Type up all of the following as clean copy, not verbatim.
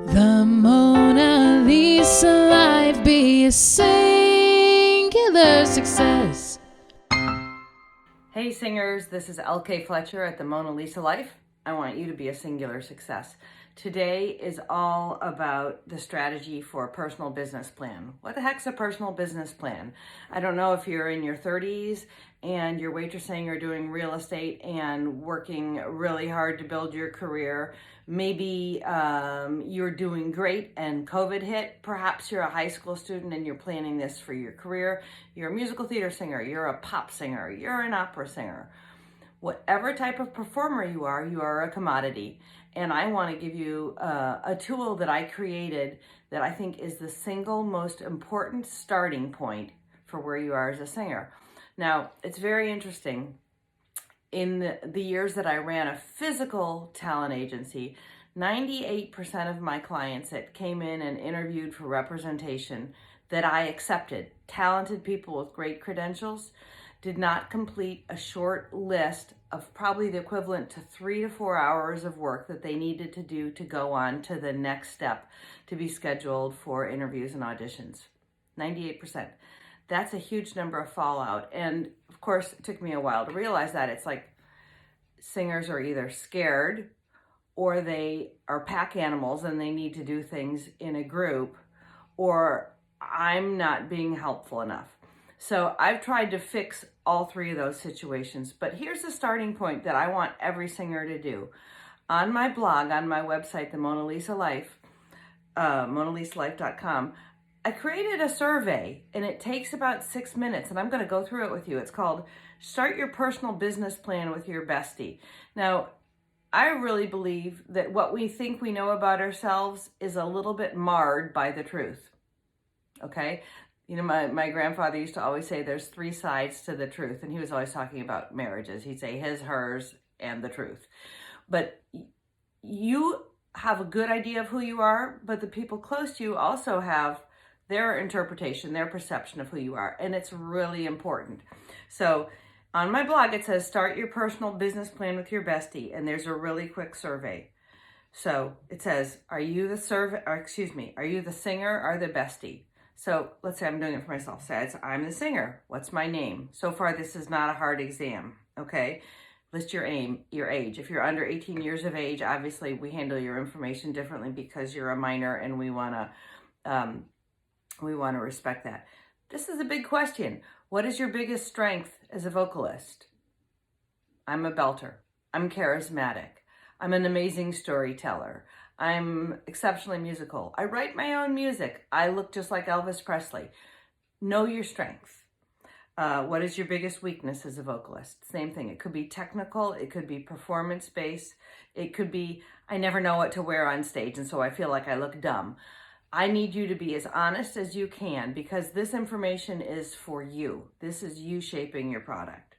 The Mona Lisa life be a singular success. Hey singers, this is LK Fletcher at the Mona Lisa Life. I want you to be a singular success. Today is all about the strategy for a personal business plan. What the heck's a personal business plan? I don't know if you're in your 30s and you're waitressing or doing real estate and working really hard to build your career. Maybe you're doing great and COVID hit. Perhaps you're a high school student and you're planning this for your career. You're a musical theater singer, you're a pop singer, you're an opera singer. Whatever type of performer you are a commodity. And I want to give you a tool that I created that I think is the single most important starting point for where you are as a singer. Now, it's very interesting. In the years that I ran a physical talent agency, 98% of my clients that came in and interviewed for representation that I accepted, talented people with great credentials, did not complete a short list of probably the equivalent to 3 to 4 hours of work that they needed to do to go on to the next step to be scheduled for interviews and auditions. 98%. That's a huge number of fallout. And of course, it took me a while to realize that. It's like singers are either scared or they are pack animals and they need to do things in a group, or I'm not being helpful enough. So I've tried to fix all three of those situations, but here's the starting point that I want every singer to do. On my blog, on my website, the Mona Lisa Life, monalisalife.com, I created a survey and it takes about 6 minutes and I'm going to go through it with you. It's called Start Your Personal Business Plan with Your Bestie. Now, I really believe that what we think we know about ourselves is a little bit marred by the truth. Okay? You know, my grandfather used to always say there's 3 sides to the truth, and he was always talking about marriages. He'd say his, hers, and the truth. But you have a good idea of who you are, but the people close to you also have their interpretation, their perception of who you are, and it's really important. So on my blog, it says start your personal business plan with your bestie, and there's a really quick survey. So it says, are you the singer or the bestie? So let's say I'm doing it for myself. Say I'm the singer. What's my name? So far, this is not a hard exam, okay? List your age. If you're under 18 years of age, obviously we handle your information differently because you're a minor and we wanna respect that. This is a big question. What is your biggest strength as a vocalist? I'm a belter. I'm charismatic. I'm an amazing storyteller. I'm exceptionally musical. I write my own music. I look just like Elvis Presley. Know your strength. What is your biggest weakness as a vocalist? Same thing. It could be technical. It could be performance-based. It could be, I never know what to wear on stage, and so I feel like I look dumb. I need you to be as honest as you can because this information is for you. This is you shaping your product.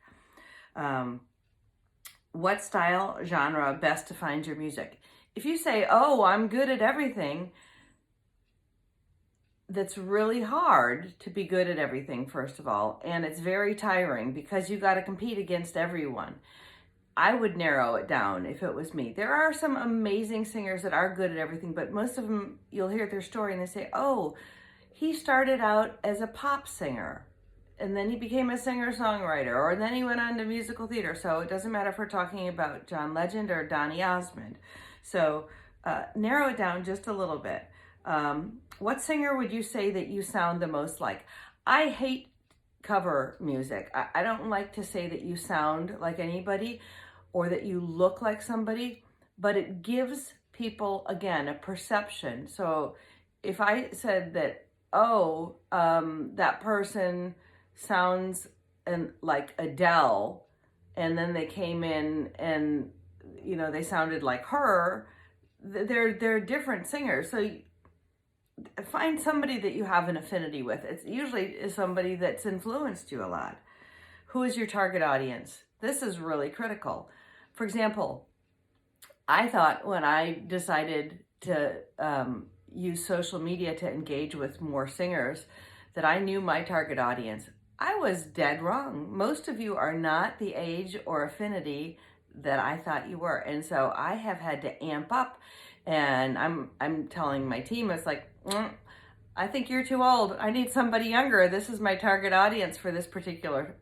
What style, genre best defines your music? If you say, oh, I'm good at everything, that's really hard to be good at everything, first of all. And it's very tiring because you got to compete against everyone. I would narrow it down if it was me. There are some amazing singers that are good at everything, but most of them, you'll hear their story and they say, oh, he started out as a pop singer and then he became a singer-songwriter, or then he went on to musical theater. So it doesn't matter if we're talking about John Legend or Donny Osmond. So narrow it down just a little bit. What singer would you say that you sound the most like? I hate cover music. I don't like to say that you sound like anybody or that you look like somebody, but it gives people, again, a perception. So if I said that, oh, that person sounds like Adele, and then they came in and, you know, they sounded like her, they're different singers. So find somebody that you have an affinity with. It's usually somebody that's influenced you a lot. Who is your target audience? This is really critical. For example, I thought when I decided to use social media to engage with more singers that I knew my target audience. I was dead wrong. Most of you are not the age or affinity that I thought you were. And so I have had to amp up And I'm telling my team, it's like, I think you're too old. I need somebody younger. This is my target audience for this particular,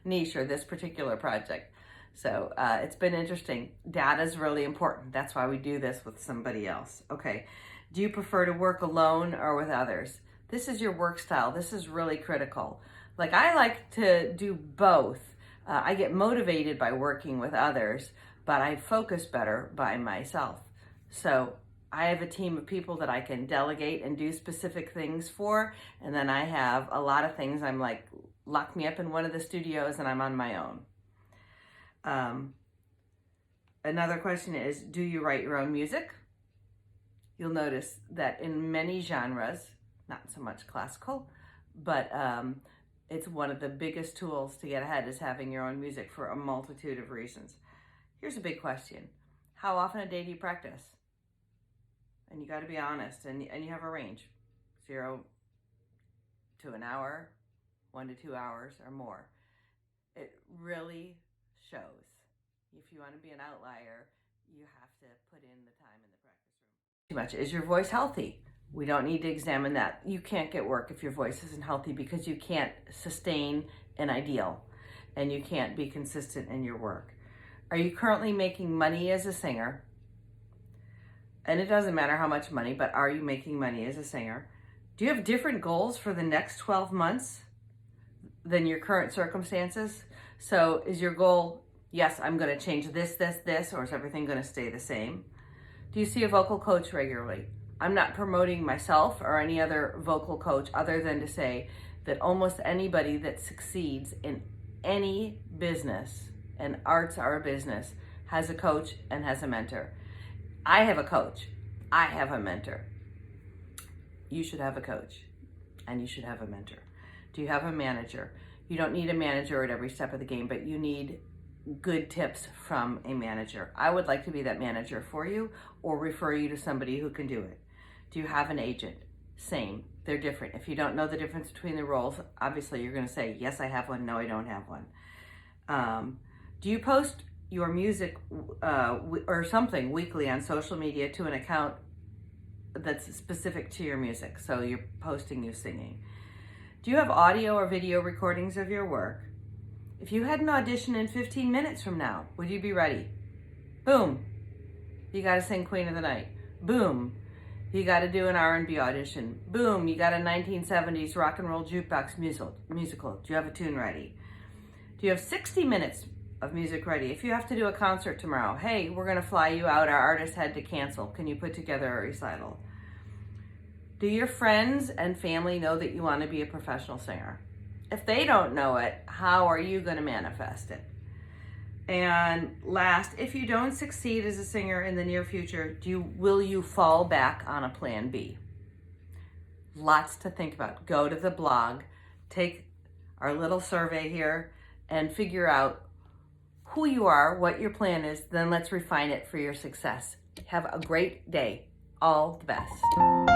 niche or this particular project. So it's been interesting. Data is really important. That's why we do this with somebody else. Okay. Do you prefer to work alone or with others? This is your work style. This is really critical. Like, I like to do both. I get motivated by working with others, but I focus better by myself. So I have a team of people that I can delegate and do specific things for. And then I have a lot of things I'm like, lock me up in one of the studios and I'm on my own. Another question is, do you write your own music? You'll notice that in many genres, not so much classical, but it's one of the biggest tools to get ahead is having your own music for a multitude of reasons. Here's a big question. How often a day do you practice? And you got to be honest, and you have a range, 0 to an hour, 1 to 2 hours or more. It really shows. If you want to be an outlier, you have to put in the time in the practice room. Too much. Is your voice healthy? We don't need to examine that. You can't get work if your voice isn't healthy because you can't sustain an ideal and you can't be consistent in your work. Are you currently making money as a singer? And it doesn't matter how much money, but are you making money as a singer? Do you have different goals for the next 12 months than your current circumstances? So is your goal, yes, I'm going to change this, or is everything going to stay the same? Do you see a vocal coach regularly? I'm not promoting myself or any other vocal coach other than to say that almost anybody that succeeds in any business, and arts are a business, has a coach and has a mentor. I have a coach. I have a mentor. You should have a coach and you should have a mentor. Do you have a manager? You don't need a manager at every step of the game, but you need good tips from a manager. I would like to be that manager for you or refer you to somebody who can do it. Do you have an agent? Same. They're different. If you don't know the difference between the roles, obviously you're going to say, yes, I have one. No, I don't have one. Do you post your music or something weekly on social media to an account that's specific to your music? So you're posting you singing. Do you have audio or video recordings of your work? If you had an audition in 15 minutes from now, would you be ready? Boom. You got to sing Queen of the Night. Boom. You got to do an R&B audition. Boom. You got a 1970s rock and roll jukebox musical. Do you have a tune ready? Do you have 60 minutes of music ready? If you have to do a concert tomorrow, hey, we're going to fly you out. Our artist had to cancel. Can you put together a recital? Do your friends and family know that you want to be a professional singer? If they don't know it, how are you going to manifest it? And last, if you don't succeed as a singer in the near future, will you fall back on a plan B? Lots to think about. Go to the blog, take our little survey here, and figure out who you are, what your plan is, then let's refine it for your success. Have a great day. All the best.